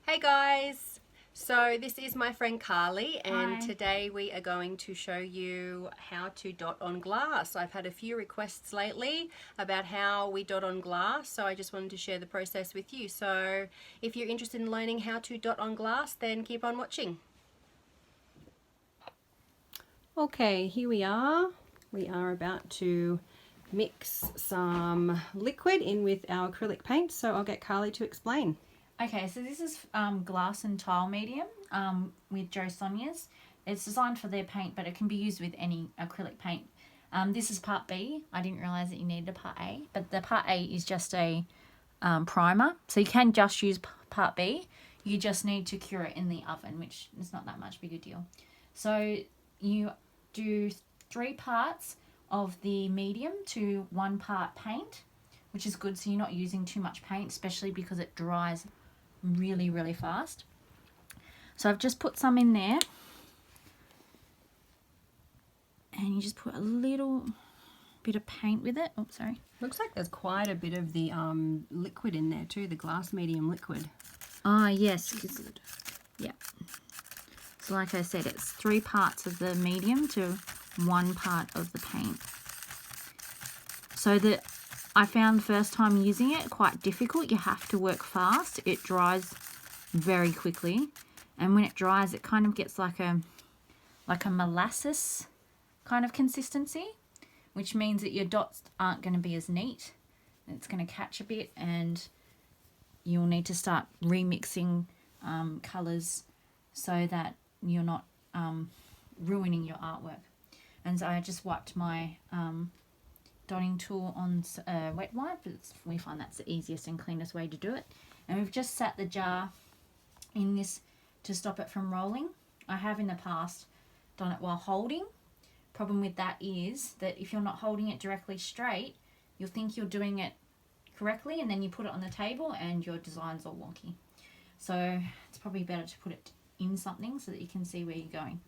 Hey guys, so this is my friend Carly, and Hi. today we are going to show you how to dot on glass. I've had a few requests lately about how we dot on glass, so I just wanted to share the process with you. So if you're interested in learning how to dot on glass, then keep on watching. Okay, here we are. We are about to mix some liquid in with our acrylic paint, so I'll get Carly to explain. Okay, so this is glass and tile medium with Joe Sonia's. It's designed for their paint, but it can be used with any acrylic paint. This is part B. I didn't realise that you needed a part A, but the part A is just a primer. So you can just use part B. You just need to cure it in the oven, which is not that much big a deal. So you do 3 parts of the medium to 1 part paint, which is good, so you're not using too much paint, especially because it dries really fast. So I've just put some in there, and you just put a little bit of paint with it. Oh, sorry. Looks like there's quite a bit of the liquid in there too, the glass medium liquid. Ah, yes. Yeah. So like I said, it's 3 parts of the medium to 1 part of the paint. So that I found the first time using it quite difficult. You have to work fast. It dries very quickly, and when it dries, it kind of gets like a molasses kind of consistency, which means that your dots aren't going to be as neat. It's going to catch a bit, and you'll need to start remixing colours so that you're not ruining your artwork. And so I just wiped my dotting tool on wet wipe. We find that's the easiest and cleanest way to do it. And we've just sat the jar in this to stop it from rolling. I have in the past done it while holding. Problem with that is that if you're not holding it directly straight, you'll think you're doing it correctly, and then you put it on the table and your design's all wonky. So it's probably better to put it in something so that you can see where you're going.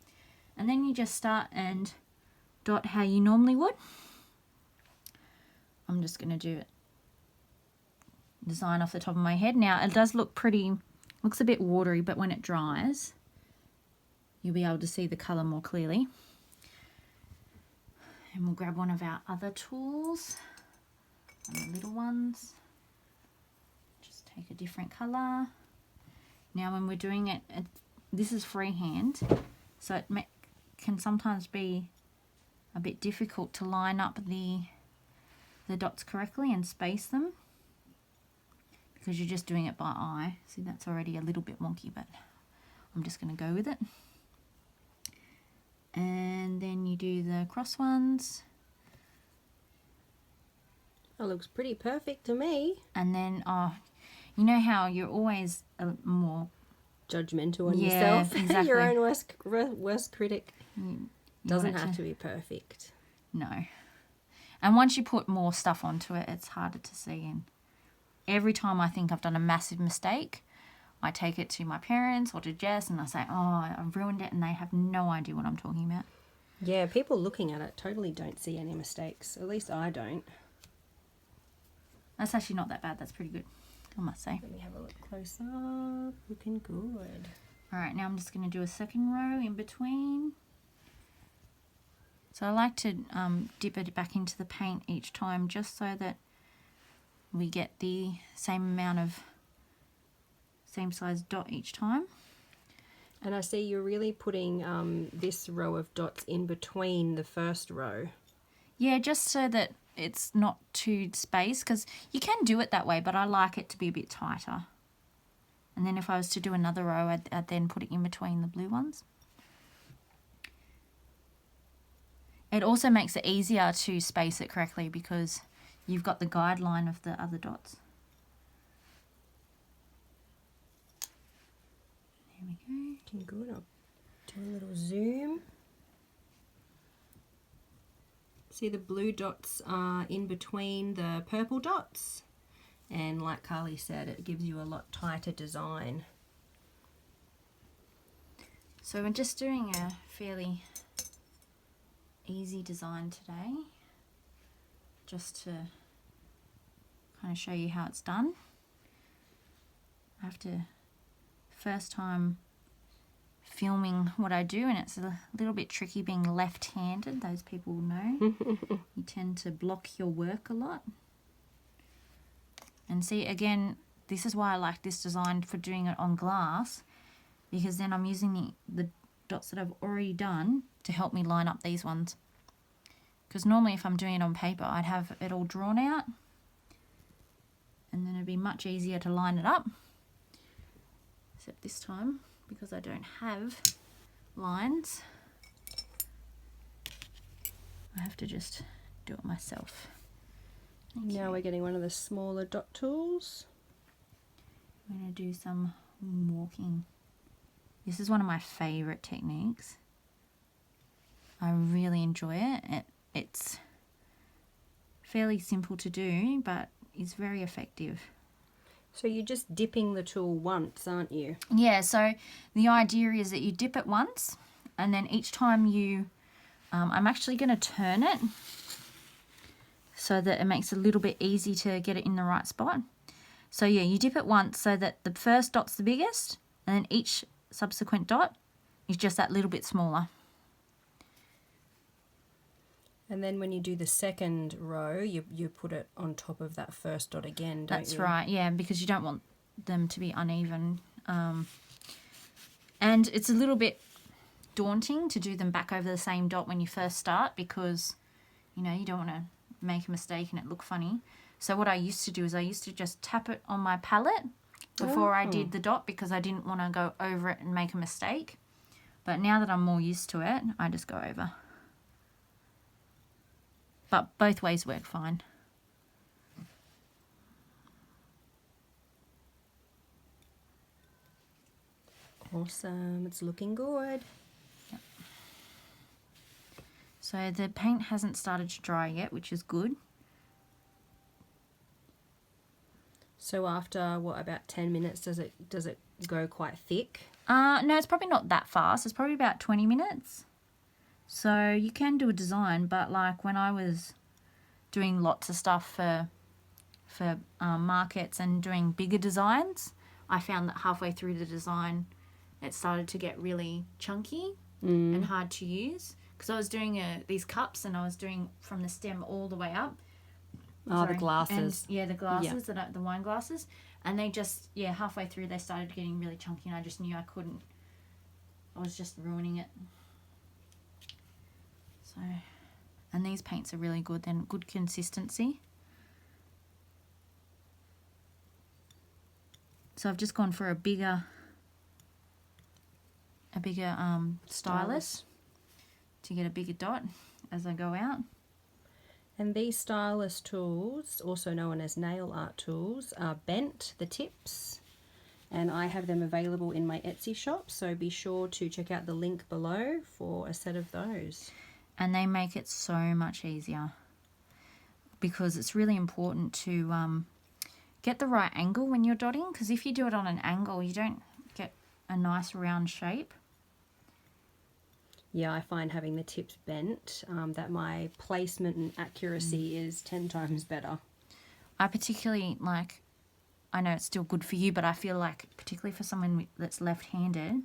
And then you just start and dot how you normally would. I'm just going to do it, design off the top of my head. Now it does look pretty, looks a bit watery, but when it dries, you'll be able to see the colour more clearly. And we'll grab one of our other tools, one of the little ones. Just take a different colour. Now when we're doing it, this is freehand, so it can sometimes be a bit difficult to line up the dots correctly and space them, because you're just doing it by eye. See, that's already a little bit wonky, but I'm just going to go with it. And then you do the cross ones. That looks pretty perfect to me. And then, you know how you're always more Judgmental on Yeah, yourself. exactly. Your own worst critic. Doesn't have to be perfect. No. And once you put more stuff onto it, it's harder to see. And every time I think I've done a massive mistake, I take it to my parents or to Jess and I say, oh, I've ruined it, and they have no idea what I'm talking about. Yeah, people looking at it totally don't see any mistakes. At least I don't. That's actually not that bad. That's pretty good, I must say. Let me have a look close up. Looking good. All right, now I'm just going to do a second row in between. So I like to dip it back into the paint each time, just so that we get the same size dot each time. And I see you're really putting this row of dots in between the first row. Yeah, just so that it's not too spaced, because you can do it that way, but I like it to be a bit tighter. And then if I was to do another row, I'd then put it in between the blue ones. It also makes it easier to space it correctly because you've got the guideline of the other dots. There we go. Looking good. I'll do a little zoom. See, the blue dots are in between the purple dots. And like Carly said, it gives you a lot tighter design. So we're just doing a fairly easy design today, just to kind of show you how it's done. I have to first time filming what I do, and it's a little bit tricky being left-handed. Those people will know. You tend to block your work a lot. And see, again, this is why I like this design for doing it on glass, because then I'm using the dots that I've already done to help me line up these ones. Because normally if I'm doing it on paper, I'd have it all drawn out, and then it'd be much easier to line it up. Except this time, because I don't have lines, I have to just do it myself. Okay. Now we're getting one of the smaller dot tools. I'm going to do some walking. This is one of my favourite techniques. I really enjoy it. It's fairly simple to do, but it's very effective. So you're just dipping the tool once, aren't you? Yeah, so the idea is that you dip it once, and then each time you... I'm actually going to turn it so that it makes it a little bit easy to get it in the right spot. So yeah, you dip it once so that the first dot's the biggest, and then each subsequent dot is just that little bit smaller. And then when you do the second row, you put it on top of that first dot again, don't you? That's right, yeah, because you don't want them to be uneven. And it's a little bit daunting to do them back over the same dot when you first start, because, you know, you don't want to make a mistake and it look funny. So what I used to do is I used to just tap it on my palette before I did the dot, because I didn't want to go over it and make a mistake. But now that I'm more used to it, I just go over. But both ways work fine. Awesome, it's looking good. Yep. So the paint hasn't started to dry yet, which is good. So after, what, about 10 minutes, does it go quite thick? No, it's probably not that fast. It's probably about 20 minutes. So you can do a design, but like when I was doing lots of stuff for markets and doing bigger designs, I found that halfway through the design it started to get really chunky and hard to use, because I was doing these cups and I was doing from the stem all the way up. Oh, the glasses. And, yeah, the glasses, the wine glasses, and they just, yeah, halfway through they started getting really chunky, and I just knew I couldn't. I was just ruining it. So, and these paints are really good. They're good consistency. So I've just gone for a bigger stylus to get a bigger dot as I go out. And these stylus tools, also known as nail art tools, are bent, the tips, and I have them available in my Etsy shop, so be sure to check out the link below for a set of those. And they make it so much easier, because it's really important to get the right angle when you're dotting, because if you do it on an angle you don't get a nice round shape. Yeah, I find having the tips bent, that my placement and accuracy is 10 times better. I particularly like, I know it's still good for you, but I feel like particularly for someone that's left-handed,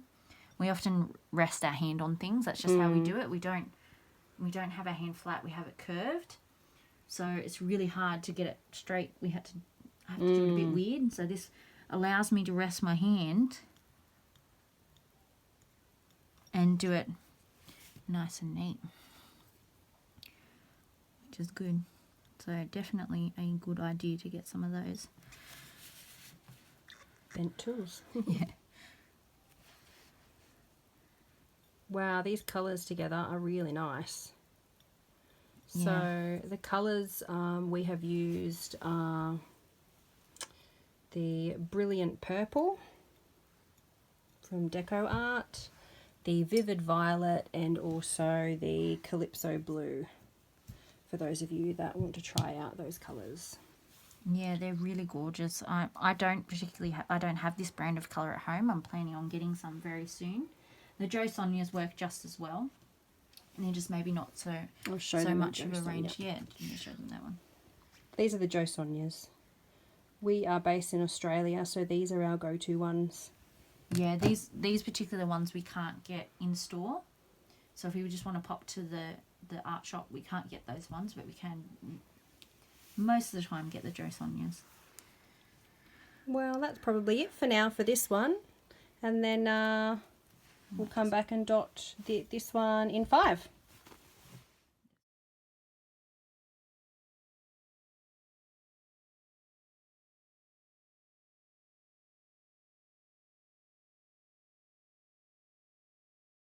we often rest our hand on things. That's just how we do it. We don't have our hand flat, we have it curved. So it's really hard to get it straight. I have to do it a bit weird. So this allows me to rest my hand and do it nice and neat, which is good. So definitely a good idea to get some of those bent tools. Yeah. Wow, these colours together are really nice. Yeah. So the colours we have used are the Brilliant Purple from DecoArt, the Vivid Violet, and also the Calypso Blue, for those of you that want to try out those colours. Yeah, they're really gorgeous. I don't particularly I don't have this brand of colour at home. I'm planning on getting some very soon. The Jo Sonjas work just as well, and they're just maybe not so much of a range. Yeah, let me show them that one. These are the Jo Sonjas. We are based in Australia, so these are our go-to ones. Yeah, these particular ones we can't get in store. So if we just want to pop to the art shop, we can't get those ones, but we can most of the time get the dress on, yes. Well, that's probably it for now for this one. And then we'll come back and dot this one in 5.